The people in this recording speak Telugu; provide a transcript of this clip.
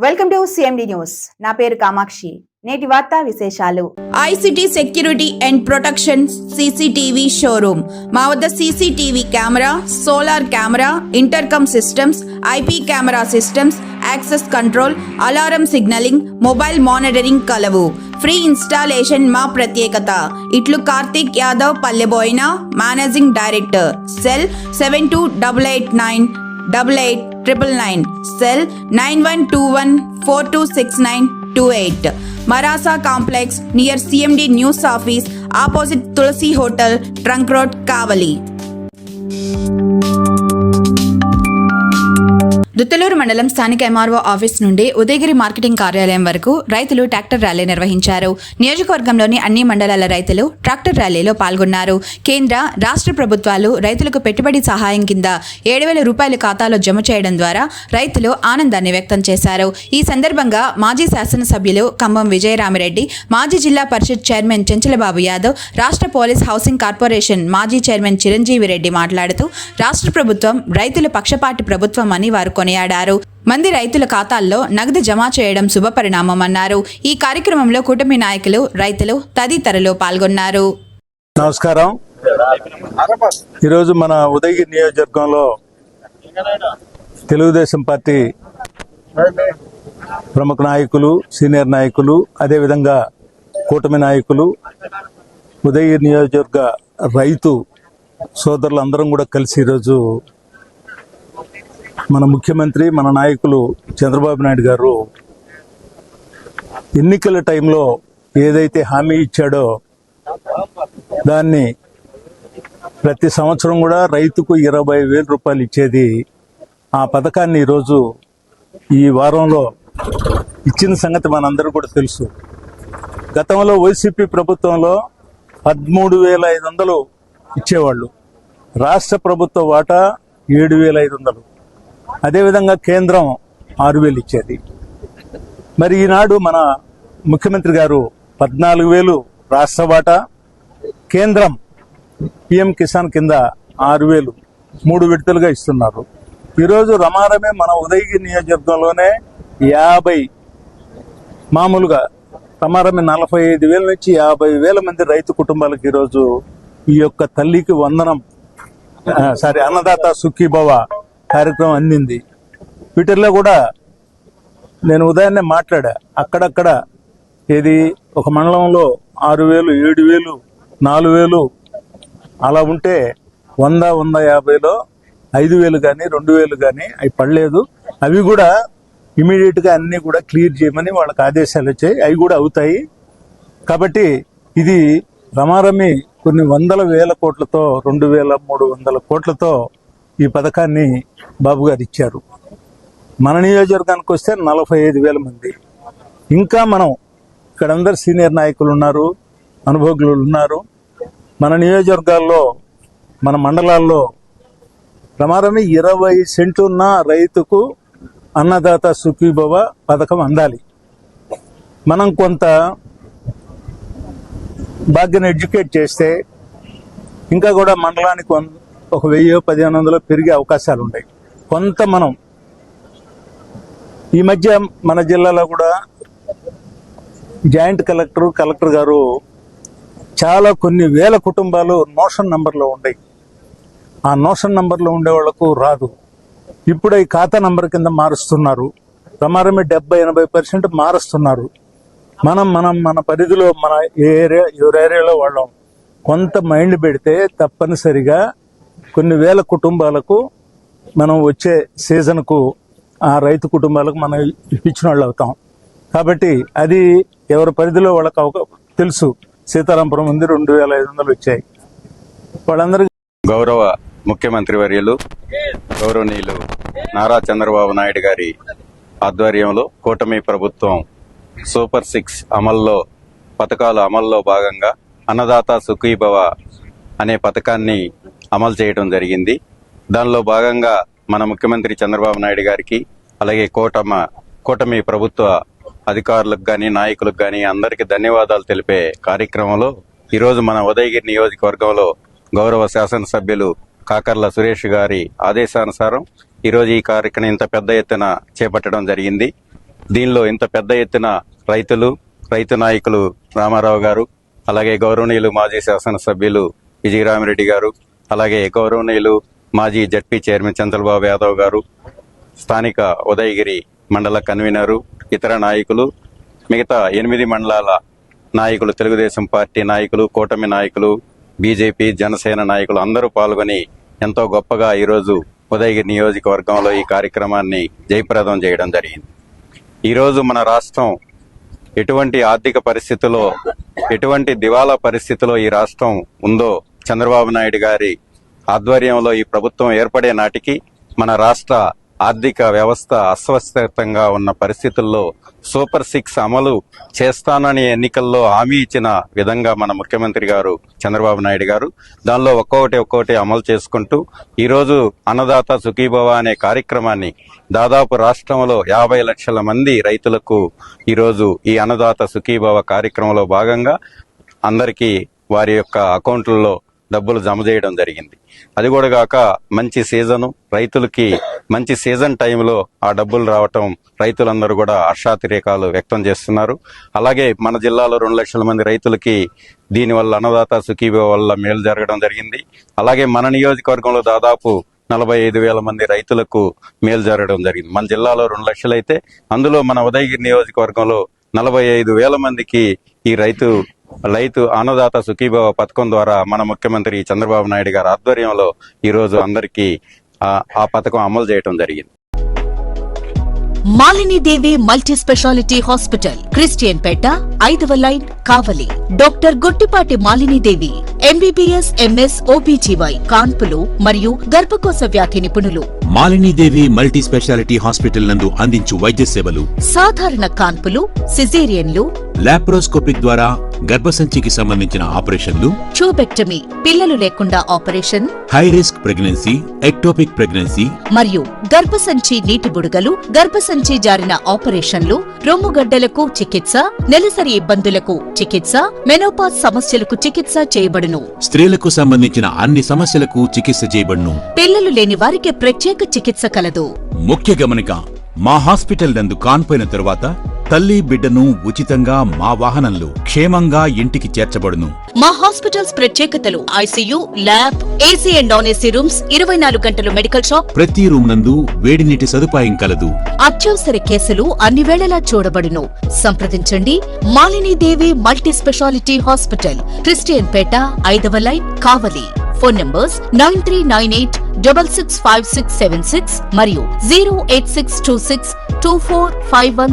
Welcome to CMD news. నా పేరు కామాక్షి. నేటి వార్తా విశేషాలు. ICT security and protection CCTV showroom. మా వద్ద CCTV camera, solar camera, intercom systems, IP camera systems, access control, alarm signalling, mobile monitoring కలవు. ఫ్రీ ఇన్స్టాలేషన్ మా ప్రత్యేకత. ఇట్లు Karthik Yadav Palleboina, managing director. Cell 7288988999. Cell 9121426928. Marasa Complex near CMD News Office opposite Tulsi Hotel, Trunk Road, Kavali. Duttalur మండలం స్థానిక ఎంఆర్ఓ ఆఫీస్ నుండి ఉదయగిరి మార్కెటింగ్ కార్యాలయం వరకు రైతులు ట్రాక్టర్ ర్యాలీ నిర్వహించారు. నియోజకవర్గంలోని అన్ని మండలాల రైతులు ట్రాక్టర్ ర్యాలీలో పాల్గొన్నారు. కేంద్ర, రాష్ట్ర ప్రభుత్వాలు రైతులకు పెట్టుబడి సహాయం కింద 7,000 రూపాయలు ఖాతాలో జమ చేయడం ద్వారా రైతులు ఆనందాన్ని వ్యక్తం చేశారు. ఈ సందర్భంగా మాజీ శాసనసభ్యులు ఖమ్మం విజయరామిరెడ్డి, మాజీ జిల్లా పరిషత్ చైర్మన్ చెంచలబాబు యాదవ్, రాష్ట్ర పోలీస్ హౌసింగ్ కార్పొరేషన్ మాజీ చైర్మన్ చిరంజీవి రెడ్డి మాట్లాడుతూ రాష్ట్ర ప్రభుత్వం రైతుల పక్షపాటి ప్రభుత్వం అని వారు కొనియాడారు. మంది రైతుల ఖాతాల్లో నగదు జమ చేయడం శుభపరిణామమన్నారు. ఈ కార్యక్రమంలో కూటమి నాయకులు, రైతులు తదితరులు పాల్గొన్నారు. నమస్కారం. ఈరోజు మన ఉదయగిరి నియోజకవర్గంలో తెలుగుదేశం పార్టీ ప్రముఖ నాయకులు, సీనియర్ నాయకులు, అదేవిధంగా కూటమి నాయకులు, ఉదయగిరి నియోజకవర్గ రైతు సోదరులు అందరం కూడా కలిసి ఈరోజు మన ముఖ్యమంత్రి, మన నాయకులు చంద్రబాబు నాయుడు గారు ఎన్నికల టైంలో ఏదైతే హామీ ఇచ్చాడో దాన్ని ప్రతి సంవత్సరం కూడా రైతుకు 20,000 రూపాయలు ఇచ్చేది, ఆ పథకాన్ని ఈరోజు ఈ వారంలో ఇచ్చిన సంగతి మనందరూ కూడా తెలుసు. గతంలో వైసీపీ ప్రభుత్వంలో 13,500 ఇచ్చేవాళ్ళు, రాష్ట్ర ప్రభుత్వ వాటా 7,500, అదేవిధంగా కేంద్రం 6,000 ఇచ్చేది. మరి ఈనాడు మన ముఖ్యమంత్రి గారు 14,000 రాష్ట్ర వాటా, కేంద్రం పిఎం కిసాన్ కింద 6,000 3 విడతలుగా ఇస్తున్నారు. ఈరోజు రమారమే మన ఉదయగిరి నియోజకవర్గంలోనే 50 మామూలుగా రమారమే 45,000 నుంచి 50,000 మంది రైతు కుటుంబాలకు ఈరోజు ఈ యొక్క తల్లికి వందనం అన్నదాత సుఖీభవ కార్యక్రమం అందింది. ట్విట్టర్లో కూడా నేను ఉదయాన్నే మాట్లాడా. అక్కడక్కడ ఏది ఒక మండలంలో 6,000, 7,000, 4,000 అలా ఉంటే 100, 150లో 5,000 కానీ 2,000 కానీ అవి పడలేదు. అవి కూడా ఇమీడియట్గా అన్నీ కూడా క్లియర్ చేయమని వాళ్ళకి ఆదేశాలు వచ్చాయి. అవి కూడా అవుతాయి. కాబట్టి ఇది రమారమి కొన్ని 100,000 కోట్లతో 2,300 కోట్లతో ఈ పథకాన్ని బాబు గారు ఇచ్చారు. మన నియోజకవర్గానికి వస్తే 45,000 మంది. ఇంకా మనం ఇక్కడ అందరు సీనియర్ నాయకులు ఉన్నారు, అనుభవజ్ఞులు ఉన్నారు. మన నియోజకవర్గాల్లో, మన మండలాల్లో ప్రమాదమే 20 సెంట్లు ఉన్న రైతుకు అన్నదాత సుఖీభవ పథకం అందాలి. మనం కొంత భాగ్యాన్ని ఎడ్యుకేట్ చేస్తే ఇంకా కూడా మండలానికి ఒక 1,000-1,500 పెరిగే అవకాశాలు ఉన్నాయి. కొంత మనం ఈ మధ్య మన జిల్లాలో కూడా జాయింట్ కలెక్టర్ గారు చాలా కొన్ని వేల కుటుంబాలు నోషన్ నంబర్లో ఉన్నాయి. ఆ నోషన్ నంబర్లో ఉండే వాళ్లకు రాదు. ఇప్పుడు ఈ ఖాతా నంబర్ కింద మారుస్తున్నారు. ప్రమాదమే 70-80% మారుస్తున్నారు. మన పరిధిలో మన ఎవరి ఏరియాలో వాళ్ళం కొంత మైండ్ పెడితే తప్పనిసరిగా కొన్ని వేల కుటుంబాలకు మనం వచ్చే సీజన్కు ఆ రైతు కుటుంబాలకు మనం ఇప్పించిన వాళ్ళు అవుతాం. కాబట్టి అది ఎవరి పరిధిలో వాళ్ళకి తెలుసు. సీతారాంపురం ఉంది, 2,500 వచ్చాయి. వాళ్ళందరికీ గౌరవ ముఖ్యమంత్రి వర్యులు గౌరవనీయులు నారా చంద్రబాబు నాయుడు గారి ఆధ్వర్యంలో కూటమి ప్రభుత్వం సూపర్ 6 అమల్లో పథకాల అమల్లో భాగంగా అన్నదాత సుఖీభవ అనే పథకాన్ని అమలు చేయడం జరిగింది. దానిలో భాగంగా మన ముఖ్యమంత్రి చంద్రబాబు నాయుడు గారికి, అలాగే కూటమి ప్రభుత్వ అధికారులకు కానీ, నాయకులకు కానీ అందరికీ ధన్యవాదాలు తెలిపే కార్యక్రమంలో ఈరోజు మన ఉదయగిరి నియోజకవర్గంలో గౌరవ శాసనసభ్యులు కాకర్ల సురేష్ గారి ఆదేశానుసారం ఈరోజు ఈ కార్యక్రమం ఇంత పెద్ద ఎత్తున చేపట్టడం జరిగింది. దీనిలో ఇంత పెద్ద ఎత్తున రైతు నాయకులు రామారావు గారు, అలాగే గౌరవనీయులు మాజీ శాసనసభ్యులు విజయరామిరెడ్డి గారు, అలాగే గౌరవనీయులు మాజీ జడ్పీ చైర్మన్ చంద్రబాబు యాదవ్ గారు, స్థానిక ఉదయగిరి మండల కన్వీనరు, ఇతర నాయకులు, మిగతా 8 మండలాల నాయకులు, తెలుగుదేశం పార్టీ నాయకులు, కూటమి నాయకులు, బీజేపీ, జనసేన నాయకులు అందరూ పాల్గొని ఎంతో గొప్పగా ఈరోజు ఉదయగిరి నియోజకవర్గంలో ఈ కార్యక్రమాన్ని జయప్రదం చేయడం జరిగింది. ఈరోజు మన రాష్ట్రం ఎటువంటి ఆర్థిక పరిస్థితిలో, ఎటువంటి దివాలా పరిస్థితిలో ఈ రాష్ట్రం ఉందో చంద్రబాబు నాయుడు గారి ఆధ్వర్యంలో ఈ ప్రభుత్వం ఏర్పడే నాటికి మన రాష్ట్ర ఆర్థిక వ్యవస్థ అస్వస్థతంగా ఉన్న పరిస్థితుల్లో సూపర్ 6 అమలు చేస్తానని ఎన్నికల్లో హామీ ఇచ్చిన విధంగా మన ముఖ్యమంత్రి గారు చంద్రబాబు నాయుడు గారు దానిలో ఒక్కొక్కటి అమలు చేసుకుంటూ ఈరోజు అన్నదాత సుఖీభవ అనే కార్యక్రమాన్ని దాదాపు రాష్ట్రంలో 50 లక్షల మంది రైతులకు ఈరోజు ఈ అన్నదాత సుఖీభవ కార్యక్రమంలో భాగంగా అందరికీ వారి యొక్క అకౌంట్లలో డబ్బులు జమ చేయడం జరిగింది. అది కూడా కాక మంచి సీజను, రైతులకి మంచి సీజన్ టైంలో ఆ డబ్బులు రావటం రైతులందరూ కూడా హర్షాతిరేకాలు వ్యక్తం చేస్తున్నారు. అలాగే మన జిల్లాలో 2 లక్షల మంది రైతులకి దీనివల్ల అన్నదాత సుఖీభవ వల్ల మేలు జరగడం జరిగింది. అలాగే మన నియోజకవర్గంలో దాదాపు 45,000 మంది రైతులకు మేలు జరగడం జరిగింది. మన జిల్లాలో 2 లక్షలు అయితే అందులో మన ఉదయగిరి నియోజకవర్గంలో 45,000 మందికి ఈ రైతు అన్నదాత సుఖీభవ పథకం ద్వారా మన ముఖ్యమంత్రి చంద్రబాబు నాయుడు గారి ఆధ్వర్యంలో ఈరోజు అందరికీ ఆ పథకం అమలు చేయడం జరిగింది. Malinidevi multi speciality hospital, Christian Peta, 5వ line, Kavali. Doctor Gottipati Malinidevi, MBBS, MS, OBGY, కాన్పులు మరియు గర్భకోశ వ్యాధి నిపుణులు. మాలినీదేవి మల్టీ స్పెషాలిటీ హాస్పిటల్ నందు అందించు వైద్య సేవలు: సాధారణ కాన్పులు, సిజేరియన్లు, లాప్రోస్కోపిక్ ద్వారా గర్భసంచికి సంబంధించిన ఆపరేషన్లు, ట్యూబెక్టమీ, పిల్లలు లేకుండా operation, high risk pregnancy, ectopic pregnancy మరియు గర్భసంచి నీటి బుడగలు, గర్భసంచి జారిన ఆపరేషన్లు, రొమ్ముగడ్డలకు చికిత్స, నెలసరి ఇబ్బందులకు చికిత్స, మెనోపాజ్ సమస్యలకు చికిత్స చేయబడును. స్త్రీలకు సంబంధించిన అన్ని సమస్యలకు చికిత్స చేయబడును. పిల్లలు లేని వారికి ప్రత్యేక చికిత్స కలదు. ముఖ్య గమనిక: మా హాస్పిటల్ నందు కాన్పోయిన తరువాత తల్లి బిడ్డను ఉచితంగా మా వాహనంలో క్షేమంగా ఇంటికి చేర్చబడును. మా హాస్పిటల్స్ ప్రత్యేకతలు: ICU, lab, AC and non AC rooms, 24 గంటలు మెడికల్ షాప్, ప్రతి రూమ్ నందు వేడి నీటి సదుపాయం కలదు. అత్యవసర కేసులు అన్ని వేళలా చూడబడును. సంప్రదించండి. Malinidevi multi speciality hospital, Christian Peta, 5వ లైన్, కావలి. ఫోన్ నంబర్స్ 9398665676 మరియు 086262451